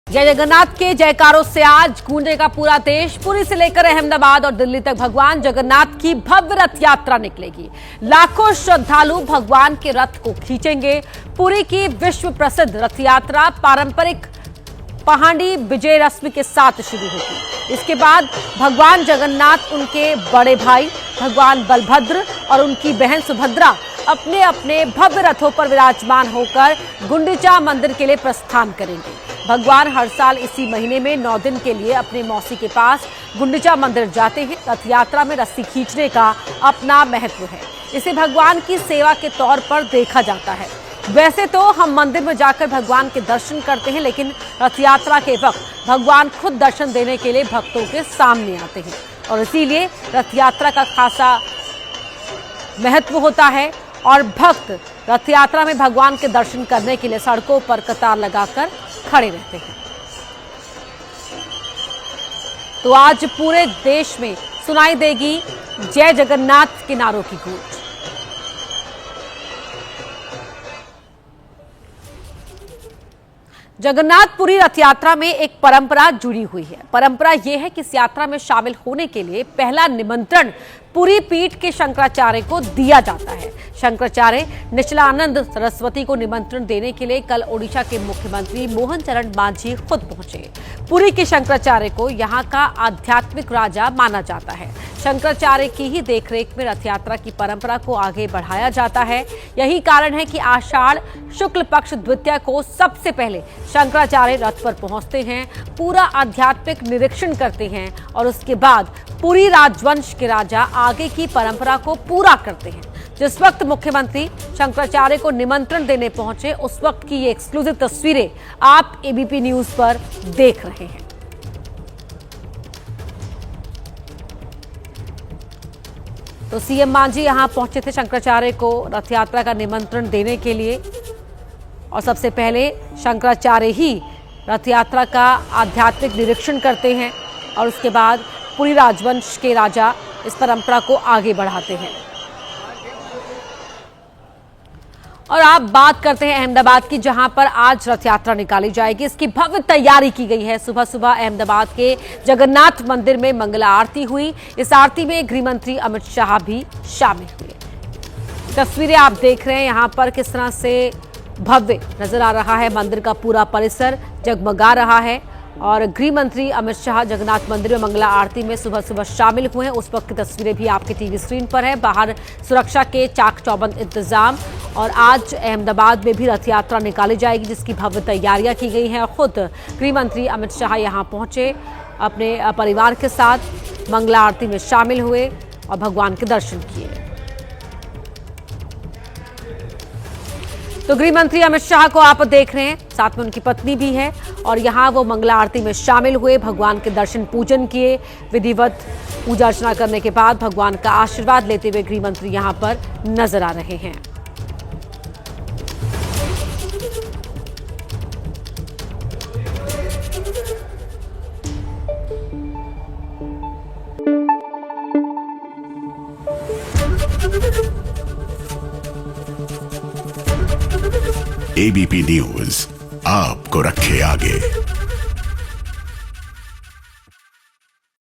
जय जगन्नाथ के जयकारों से आज गूंजेगा पूरा देश। पुरी से लेकर अहमदाबाद और दिल्ली तक भगवान जगन्नाथ की भव्य रथ यात्रा निकलेगी। लाखों श्रद्धालु भगवान के रथ को खींचेंगे। पुरी की विश्व प्रसिद्ध रथ यात्रा पारंपरिक पहाड़ी विजय रस्म के साथ शुरू होगी। इसके बाद भगवान जगन्नाथ, उनके बड़े भाई भगवान बलभद्र और उनकी बहन सुभद्रा अपने अपने भव्य रथों पर विराजमान होकर गुंडीचा मंदिर के लिए प्रस्थान करेंगे। भगवान हर साल इसी महीने में 9 दिन के लिए अपने मौसी के पास गुंडीचा मंदिर जाते हैं। रथ यात्रा में रस्सी खींचने का अपना महत्व है। इसे भगवान की सेवा के तौर पर देखा जाता है। वैसे तो हम मंदिर में जाकर भगवान के दर्शन करते हैं, लेकिन रथ यात्रा के वक्त भगवान खुद दर्शन देने के लिए भक्तों के सामने आते हैं और इसीलिए रथ यात्रा का खासा महत्व होता है और भक्त रथ यात्रा में भगवान के दर्शन करने के लिए सड़कों पर कतार लगाकर खड़े रहते हैं। तो आज पूरे देश में सुनाई देगी जय जगन्नाथ के नारों की गूंज। जगन्नाथपुरी रथ यात्रा में एक परंपरा जुड़ी हुई है। परंपरा यह है कि इस यात्रा में शामिल होने के लिए पहला निमंत्रण पुरी पीठ के शंकराचार्य को दिया जाता है। शंकराचार्य निश्चलानंद सरस्वती को निमंत्रण देने के लिए कल ओडिशा के मुख्यमंत्री मोहन चरण मांझी खुद पहुंचे। पुरी के शंकराचार्य को यहाँ का आध्यात्मिक राजा माना जाता है। शंकराचार्य की ही देखरेख में रथ यात्रा की परंपरा को आगे बढ़ाया जाता है। यही कारण है कि आषाढ़ शुक्ल पक्ष द्वितीया को सबसे पहले शंकराचार्य रथ पर पहुंचते हैं, पूरा आध्यात्मिक निरीक्षण करते हैं और उसके बाद पुरी राजवंश के राजा आगे की परंपरा को पूरा करते हैं। जिस वक्त मुख्यमंत्री शंकराचार्य को निमंत्रण देने पहुंचे, उस वक्त की ये एक्सक्लूसिव तस्वीरें आप एबीपी न्यूज पर देख रहे हैं। तो सीएम मांझी यहां पहुंचे थे शंकराचार्य को रथ यात्रा का निमंत्रण देने के लिए और सबसे पहले शंकराचार्य ही रथ यात्रा का आध्यात्मिक निरीक्षण करते हैं और उसके बाद पुरी राजवंश के राजा इस परंपरा को आगे बढ़ाते हैं। और आप बात करते हैं अहमदाबाद की, जहां पर आज रथ यात्रा निकाली जाएगी। इसकी भव्य तैयारी की गई है। सुबह सुबह अहमदाबाद के जगन्नाथ मंदिर में मंगला आरती हुई। इस आरती में गृह मंत्री अमित शाह भी शामिल हुए। तस्वीरें आप देख रहे हैं यहां पर किस तरह से भव्य नजर आ रहा है। मंदिर का पूरा परिसर जगमगा रहा है और गृह मंत्री अमित शाह जगन्नाथ मंदिर में मंगला आरती में सुबह सुबह शामिल हुए हैं। उस वक्त की तस्वीरें भी आपके टीवी स्क्रीन पर है। बाहर सुरक्षा के चाक चौबंद इंतजाम और आज अहमदाबाद में भी रथ यात्रा निकाली जाएगी, जिसकी भव्य तैयारियां की गई हैं। खुद गृह मंत्री अमित शाह यहां पहुंचे, अपने परिवार के साथ मंगला आरती में शामिल हुए और भगवान के दर्शन किए। तो गृह मंत्री अमित शाह को आप देख रहे हैं, साथ में उनकी पत्नी भी है और यहाँ वो मंगला आरती में शामिल हुए, भगवान के दर्शन पूजन किए। विधिवत पूजा अर्चना करने के बाद भगवान का आशीर्वाद लेते हुए गृह मंत्री यहाँ पर नजर आ रहे हैं। एबीपी न्यूज आपको रखे आगे।